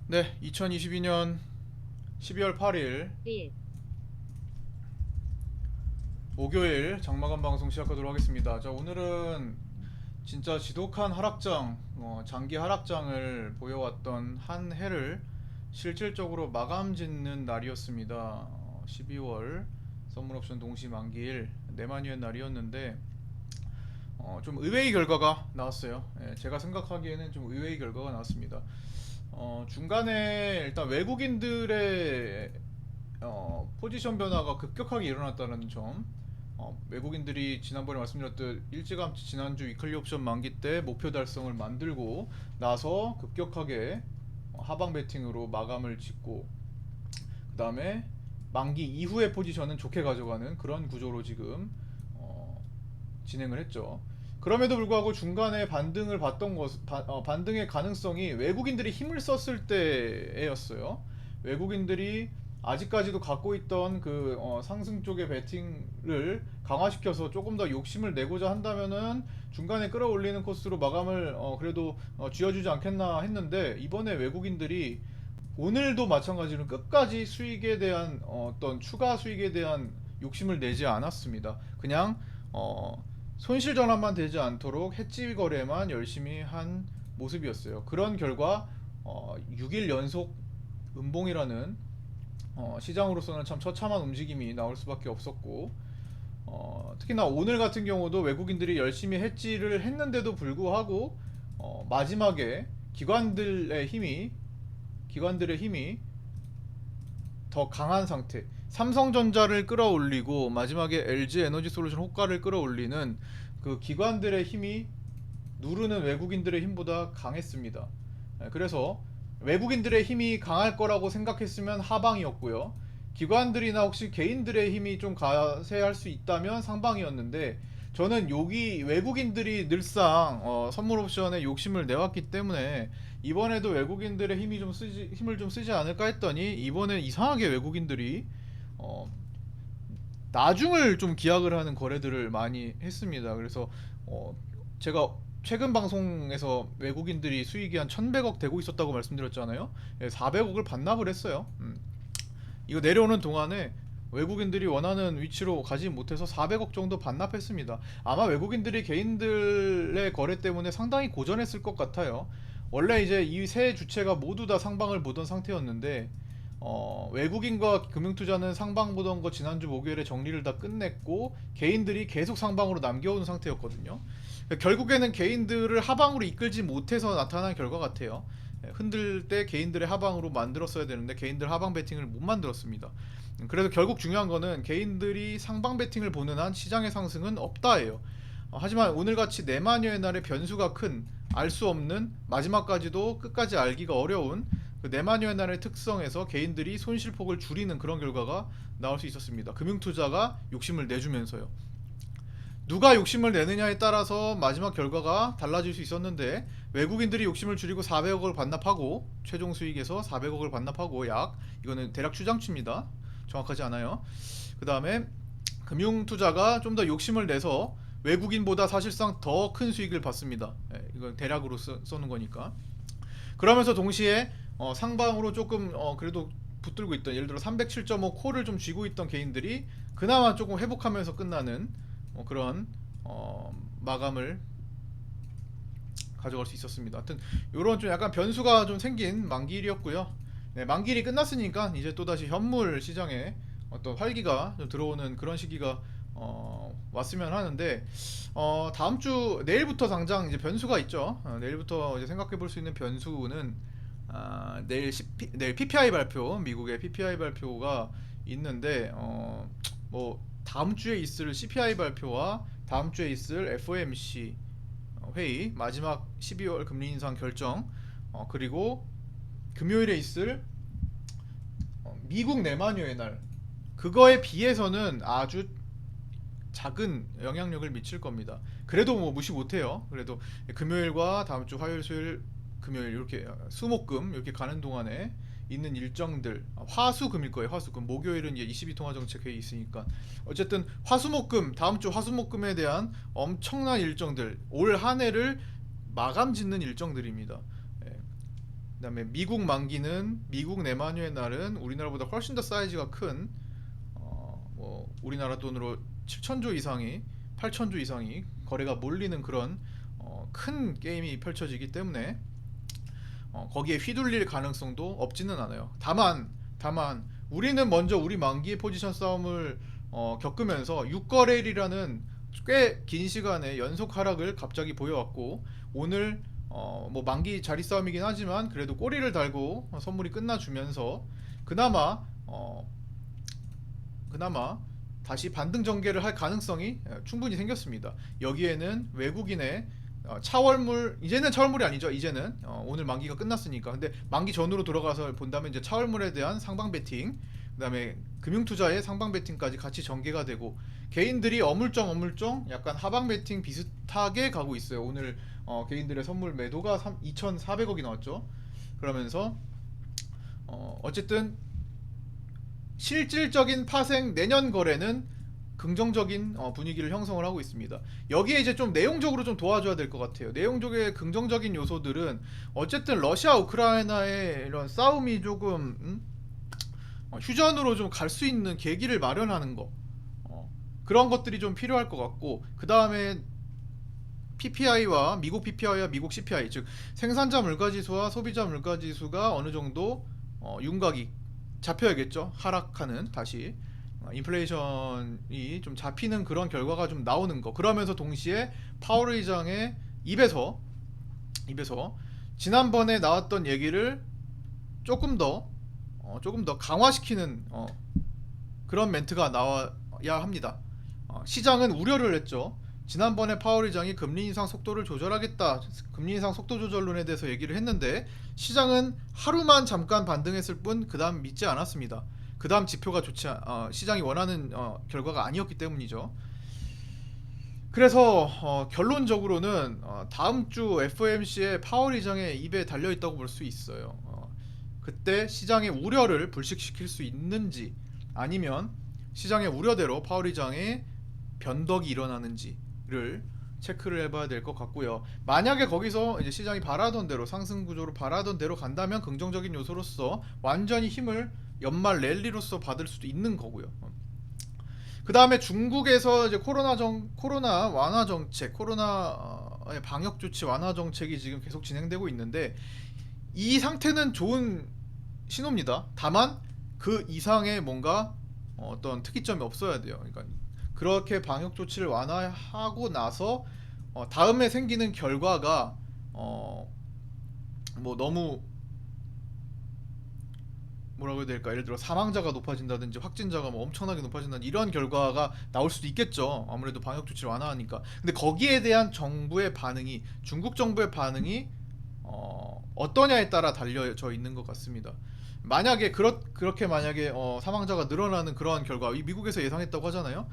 네, 2022년 12월 8일 1. 목요일 장마감 방송 시작하도록 하겠습니다. 자, 오늘은 진짜 지독한 하락장, 장기 하락장을 보여왔던 한 해를 실질적으로 마감 짓는 날이었습니다. 12월 선물옵션 동시 만기일 내만위의 날이었는데 좀 의외의 결과가 나왔어요. 예, 제가 생각하기에는 좀 의외의 결과가 나왔습니다. 중간에 일단 외국인들의 포지션 변화가 급격하게 일어났다는 점. 외국인들이 지난번에 말씀드렸듯 일찌감치 지난주 위클리 옵션 만기 때 목표 달성을 만들고 나서 급격하게 하방 베팅으로 마감을 짓고, 그 다음에 만기 이후의 포지션은 좋게 가져가는 그런 구조로 지금 진행을 했죠. 그럼에도 불구하고 중간에 반등을 봤던 반등의 가능성이 외국인들이 힘을 썼을 때였어요. 외국인들이 아직까지도 갖고 있던 그 상승 쪽의 베팅을 강화시켜서 조금 더 욕심을 내고자 한다면은 중간에 끌어올리는 코스로 마감을 그래도 쥐어주지 않겠나 했는데, 이번에 외국인들이 오늘도 마찬가지로 끝까지 수익에 대한 어떤 추가 수익에 대한 욕심을 내지 않았습니다. 그냥 손실 전환만 되지 않도록 해지 거래만 열심히 한 모습이었어요. 그런 결과 6일 연속 음봉이라는 시장으로서는 참 처참한 움직임이 나올 수밖에 없었고, 특히나 오늘 같은 경우도 외국인들이 열심히 해지를 했는데도 불구하고 마지막에 기관들의 힘이 더 강한 상태, 삼성전자를 끌어올리고 마지막에 LG 에너지 솔루션 호가를 끌어올리는 그 기관들의 힘이 누르는 외국인들의 힘보다 강했습니다. 그래서 외국인들의 힘이 강할 거라고 생각했으면 하방이었고요. 기관들이나 혹시 개인들의 힘이 좀 가세할 수 있다면 상방이었는데, 저는 여기 외국인들이 늘상 선물 옵션에 욕심을 내왔기 때문에 이번에도 외국인들의 힘을 좀 쓰지 않을까 했더니, 이번에 이상하게 외국인들이 어, 나중을 좀 기약을 하는 거래들을 많이 했습니다. 그래서 제가 최근 방송에서 외국인들이 수익이 한 1100억 되고 있었다고 말씀드렸잖아요. 400억을 반납을 했어요. 이거 내려오는 동안에 외국인들이 원하는 위치로 가지 못해서 400억 정도 반납했습니다. 아마 외국인들이 개인들의 거래 때문에 상당히 고전했을 것 같아요. 원래 이제 이 세 주체가 모두 다 상방을 보던 상태였는데, 외국인과 금융투자는 상방 보던 거 지난주 목요일에 정리를 다 끝냈고 개인들이 계속 상방으로 남겨온 상태였거든요. 결국에는 개인들을 하방으로 이끌지 못해서 나타난 결과 같아요. 흔들 때 개인들의 하방으로 만들었어야 되는데 개인들 하방 베팅을 못 만들었습니다. 그래서 결국 중요한 거는 개인들이 상방 베팅을 보는 한 시장의 상승은 없다예요. 하지만 오늘같이 내마녀의 날의 변수가 큰, 알 수 없는, 마지막까지도 끝까지 알기가 어려운 그 내마녀의 날의 특성에서 개인들이 손실폭을 줄이는 그런 결과가 나올 수 있었습니다. 금융투자가 욕심을 내주면서요. 누가 욕심을 내느냐에 따라서 마지막 결과가 달라질 수 있었는데, 외국인들이 욕심을 줄이고 400억을 반납하고 최종 수익에서 400억을 반납하고, 약 이거는 대략 추정치입니다. 정확하지 않아요. 그 다음에 금융투자가 좀 더 욕심을 내서 외국인보다 사실상 더 큰 수익을 받습니다. 이건 대략으로 써는 거니까. 그러면서 동시에 상방으로 조금 그래도 붙들고 있던, 예를 들어 307.5 콜을 좀 쥐고 있던 개인들이 그나마 조금 회복하면서 끝나는 그런 마감을 가져갈 수 있었습니다. 하여튼 이런 좀 약간 변수가 좀 생긴 만기일이었고요. 네, 만기일이 끝났으니까 이제 또다시 현물 시장에 어떤 활기가 좀 들어오는 그런 시기가 왔으면 하는데, 다음 주 내일부터 당장 이제 변수가 있죠. 내일부터 이제 생각해 볼 수 있는 변수는 내일 PPI 발표, 미국의 PPI 발표가 있는데, 뭐 다음 주에 있을 CPI 발표와 다음 주에 있을 FOMC 회의, 마지막 12월 금리 인상 결정, 그리고 금요일에 있을 미국 내마녀의 날, 그거에 비해서는 아주 작은 영향력을 미칠 겁니다. 그래도 뭐 무시 못해요. 그래도 금요일과 다음 주 화요일, 수요일, 금요일 이렇게 수목금 이렇게 가는 동안에 있는 일정들, 화수금일 거예요. 화수금. 목요일은 이제 22통화정책 회의 있으니까. 어쨌든 화수목금, 다음 주 화수목금에 대한 엄청난 일정들, 올 한 해를 마감 짓는 일정들입니다. 예. 그다음에 미국 만기는 미국 내만휴의 날은 우리나라보다 훨씬 더 사이즈가 큰 뭐 우리나라 돈으로 7천조 이상이 8천조 이상이 거래가 몰리는 그런 큰 게임이 펼쳐지기 때문에 거기에 휘둘릴 가능성도 없지는 않아요. 다만 우리는 먼저 우리 만기의 포지션 싸움을 겪으면서 6거래일이라는 꽤 긴 시간의 연속 하락을 갑자기 보여왔고 오늘 뭐 만기 자리 싸움이긴 하지만 그래도 꼬리를 달고 선물이 끝나주면서 그나마 그나마 다시 반등 전개를 할 가능성이 충분히 생겼습니다. 여기에는 외국인의 차월물, 이제는 차월물이 아니죠. 이제는 오늘 만기가 끝났으니까. 근데 만기 전으로 돌아가서 본다면 이제 차월물에 대한 상방 베팅, 그다음에 금융투자의 상방 베팅까지 같이 전개가 되고 개인들이 어물쩡 약간 하방 베팅 비슷하게 가고 있어요. 오늘 개인들의 선물 매도가 2,400억이 나왔죠. 그러면서 어쨌든 실질적인 파생 내년 거래는 긍정적인 분위기를 형성을 하고 있습니다. 여기에 이제 좀 내용적으로 좀 도와줘야 될 것 같아요. 내용적인 긍정적인 요소들은 어쨌든 러시아 우크라이나의 이런 싸움이 조금 휴전으로 좀 갈 수 있는 계기를 마련하는 거 그런 것들이 좀 필요할 것 같고 그 다음에 PPI와 미국 CPI 즉 생산자 물가지수와 소비자 물가지수가 어느 정도 윤곽이 잡혀야겠죠. 하락하는 다시 인플레이션이 좀 잡히는 그런 결과가 좀 나오는 거. 그러면서 동시에 파월 의장의 입에서 지난번에 나왔던 얘기를 조금 더 강화시키는 그런 멘트가 나와야 합니다. 시장은 우려를 했죠. 지난번에 파월 의장이 금리 인상 속도를 조절하겠다, 금리 인상 속도 조절론에 대해서 얘기를 했는데 시장은 하루만 잠깐 반등했을 뿐 그 다음 믿지 않았습니다. 그 다음 지표가 시장이 원하는 결과가 아니었기 때문이죠. 그래서 결론적으로는 다음 주 FOMC에 파월 의장의 입에 달려있다고 볼 수 있어요. 그때 시장의 우려를 불식시킬 수 있는지 아니면 시장의 우려대로 파월 의장의 변덕이 일어나는지를 체크를 해봐야 될 것 같고요. 만약에 거기서 이제 시장이 바라던 대로 상승 구조로 바라던 대로 간다면 긍정적인 요소로서 완전히 힘을 연말 랠리로서 받을 수도 있는 거고요. 그 다음에 중국에서 이제 코로나 완화 정책, 코로나의 방역 조치 완화 정책이 지금 계속 진행되고 있는데 이 상태는 좋은 신호입니다. 다만 그 이상의 뭔가 어떤 특이점이 없어야 돼요. 그러니까 그렇게 방역 조치를 완화하고 나서 다음에 생기는 결과가 뭐 너무 뭐라고 해야 될까? 예를 들어 사망자가 높아진다든지 확진자가 뭐 엄청나게 높아진다든지 이런 결과가 나올 수도 있겠죠. 아무래도 방역 조치를 완화하니까. 근데 거기에 대한 정부의 반응이 중국 정부의 반응이 어떠냐에 따라 달려져 있는 것 같습니다. 만약에 그렇게 만약에 사망자가 늘어나는 그러한 결과, 이 미국에서 예상했다고 하잖아요.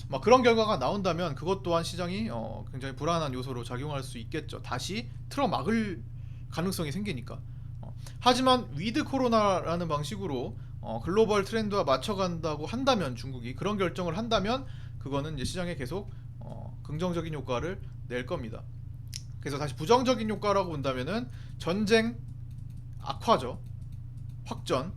막 그런 결과가 나온다면 그것 또한 시장이 굉장히 불안한 요소로 작용할 수 있겠죠. 다시 틀어막을 가능성이 생기니까. 하지만 위드 코로나라는 방식으로 글로벌 트렌드와 맞춰간다고 한다면 중국이 그런 결정을 한다면 그거는 이제 시장에 계속 긍정적인 효과를 낼 겁니다. 그래서 다시 부정적인 효과라고 본다면은 전쟁 악화죠. 확전.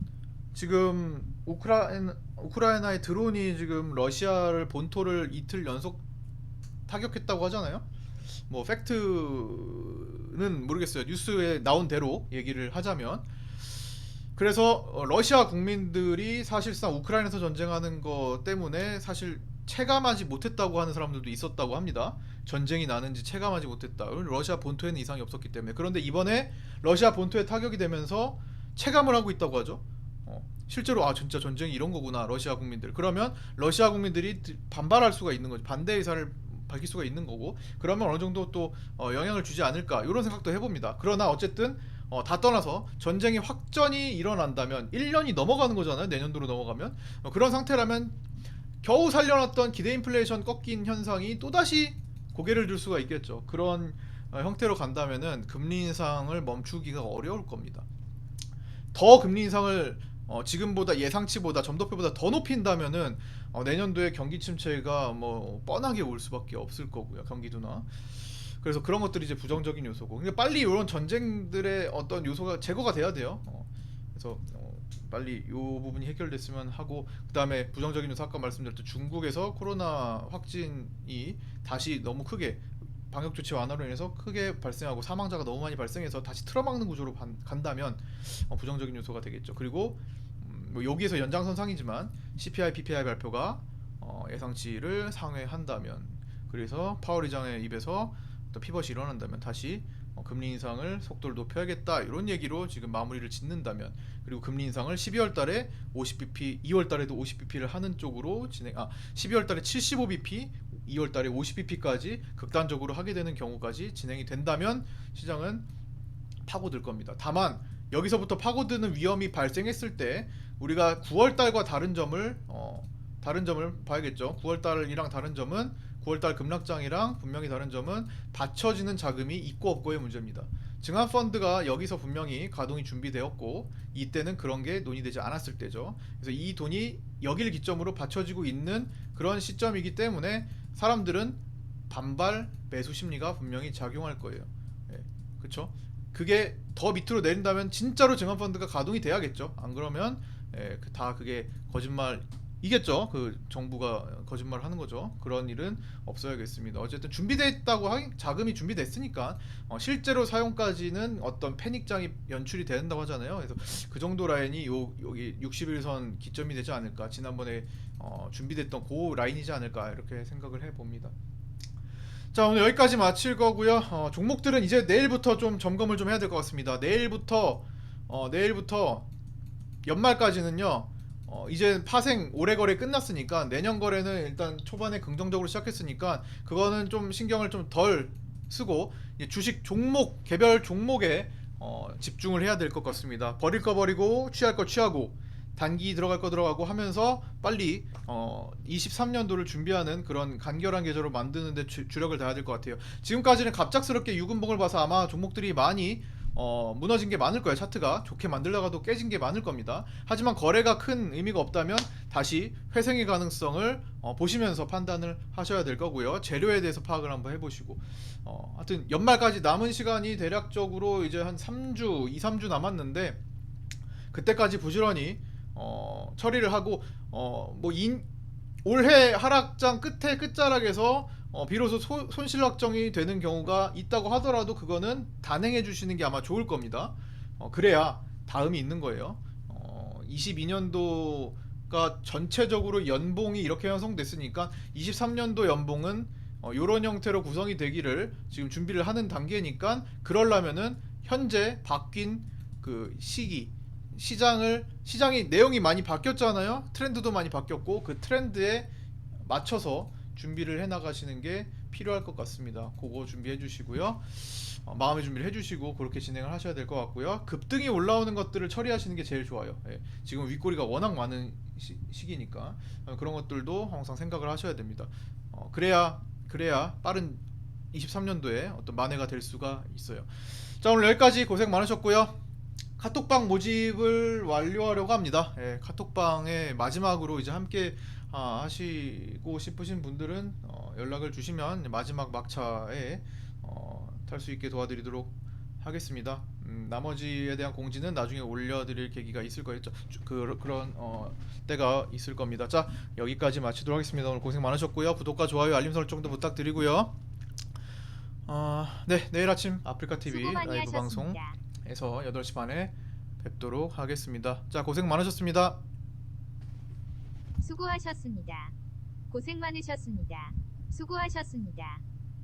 지금 우크라이나의 드론이 지금 러시아를 본토를 이틀 연속 타격했다고 하잖아요. 뭐 팩트는 모르겠어요. 뉴스에 나온 대로 얘기를 하자면 그래서 러시아 국민들이 사실상 우크라이나에서 전쟁하는 것 때문에 사실 체감하지 못했다고 하는 사람들도 있었다고 합니다. 전쟁이 나는지 체감하지 못했다. 러시아 본토에는 이상이 없었기 때문에. 그런데 이번에 러시아 본토에 타격이 되면서 체감을 하고 있다고 하죠. 실제로 진짜 전쟁이 이런 거구나. 러시아 국민들. 그러면 러시아 국민들이 반발할 수가 있는 거죠. 반대 의사를 밝힐 수가 있는 거고. 그러면 어느 정도 또 영향을 주지 않을까 이런 생각도 해봅니다. 그러나 어쨌든 다 떠나서 전쟁이 확전이 일어난다면 1년이 넘어가는 거잖아요. 내년도로 넘어가면 그런 상태라면 겨우 살려놨던 기대 인플레이션 꺾인 현상이 또다시 고개를 들 수가 있겠죠. 그런 형태로 간다면은 금리 인상을 멈추기가 어려울 겁니다. 더 금리 인상을 지금보다 예상치보다 점도표보다 더 높인다면은 내년도에 경기 침체가 뭐 뻔하게 올 수밖에 없을 거고요. 경기도나. 그래서 그런 것들이 이제 부정적인 요소고. 근데 빨리 이런 전쟁들의 어떤 요소가 제거가 돼야 돼요. 그래서 빨리 이 부분이 해결됐으면 하고, 그다음에 부정적인 요소 아까 말씀드렸던 중국에서 코로나 확진이 다시 너무 크게 방역 조치 완화로 인해서 크게 발생하고 사망자가 너무 많이 발생해서 다시 틀어막는 구조로 간다면 부정적인 요소가 되겠죠. 그리고 뭐 여기에서 연장선상이지만 CPI, PPI 발표가 예상치를 상회한다면, 그래서 파월 의장의 입에서 또 피벗이 일어난다면 다시 금리 인상을 속도를 높여야겠다 이런 얘기로 지금 마무리를 짓는다면, 그리고 금리 인상을 12월 달에 50bp, 2월 달에도 50bp를 하는 쪽으로 12월 달에 75bp, 2월 달에 50bp까지 극단적으로 하게 되는 경우까지 진행이 된다면 시장은 파고들 겁니다. 다만 여기서부터 파고드는 위험이 발생했을 때 우리가 9월 달과 다른 점을 봐야겠죠. 9월 달이랑 다른 점은, 9월 달 급락장이랑 분명히 다른 점은 받쳐지는 자금이 있고 없고의 문제입니다. 증화 펀드가 여기서 분명히 가동이 준비되었고 이때는 그런 게 논의되지 않았을 때죠. 그래서 이 돈이 여기를 기점으로 받쳐지고 있는 그런 시점이기 때문에 사람들은 반발 매수 심리가 분명히 작용할 거예요. 예, 그렇죠? 그게 더 밑으로 내린다면 진짜로 증화 펀드가 가동이 돼야겠죠. 안 그러면 다 그게 거짓말이겠죠. 그 정부가 거짓말을 하는 거죠. 그런 일은 없어야겠습니다. 어쨌든 준비됐다고 자금이 준비됐으니까 실제로 사용까지는 어떤 패닉장이 연출이 된다고 하잖아요. 그래서 그 정도 라인이 여기 61선 기점이 되지 않을까, 지난번에 준비됐던 그 라인이지 않을까 이렇게 생각을 해봅니다. 자, 오늘 여기까지 마칠 거고요. 종목들은 이제 내일부터 좀 점검을 좀 해야 될 것 같습니다. 내일부터 연말까지는요. 이제 파생 올해 거래 끝났으니까 내년 거래는 일단 초반에 긍정적으로 시작했으니까 그거는 좀 신경을 좀 덜 쓰고 이제 주식 종목, 개별 종목에 집중을 해야 될 것 같습니다. 버릴 거 버리고 취할 거 취하고 단기 들어갈 거 들어가고 하면서 빨리 23년도를 준비하는 그런 간결한 계절을 만드는 데 주력을 다해야 될 것 같아요. 지금까지는 갑작스럽게 유급봉을 봐서 아마 종목들이 많이 무너진 게 많을 거예요. 차트가 좋게 만들다가도 깨진 게 많을 겁니다. 하지만 거래가 큰 의미가 없다면 다시 회생의 가능성을 보시면서 판단을 하셔야 될 거고요. 재료에 대해서 파악을 한번 해보시고, 하여튼 연말까지 남은 시간이 대략적으로 이제 한 3주, 2, 3주 남았는데 그때까지 부지런히 처리를 하고 올해 하락장 끝자락에서 비로소 손실 확정이 되는 경우가 있다고 하더라도 그거는 단행해 주시는 게 아마 좋을 겁니다. 그래야 다음이 있는 거예요. 22년도가 전체적으로 연봉이 이렇게 형성됐으니까 23년도 연봉은 이런 형태로 구성이 되기를 지금 준비를 하는 단계니까, 그러려면은 현재 바뀐 그 시장이 내용이 많이 바뀌었잖아요. 트렌드도 많이 바뀌었고 그 트렌드에 맞춰서 준비를 해 나가시는 게 필요할 것 같습니다. 그거 준비해 주시고요. 마음의 준비를 해주시고 그렇게 진행을 하셔야 될 것 같고요. 급등이 올라오는 것들을 처리하시는 게 제일 좋아요. 지금 윗꼬리가 워낙 많은 시기니까 그런 것들도 항상 생각을 하셔야 됩니다. 그래야 빠른 23년도에 어떤 만회가 될 수가 있어요. 자, 오늘 여기까지 고생 많으셨고요. 카톡방 모집을 완료하려고 합니다. 카톡방에 마지막으로 이제 함께 하시고 싶으신 분들은 연락을 주시면 마지막 막차에 탈 수 있게 도와드리도록 하겠습니다. 나머지에 대한 공지는 나중에 올려드릴 계기가 있을 거예요. 그런 때가 있을 겁니다. 자, 여기까지 마치도록 하겠습니다. 오늘 고생 많으셨고요. 구독과 좋아요, 알림 설정도 부탁드리고요. 네, 내일 아침 아프리카TV 라이브 방송에서 8시 반에 뵙도록 하겠습니다. 자, 고생 많으셨습니다. 수고하셨습니다. 고생 많으셨습니다. 수고하셨습니다.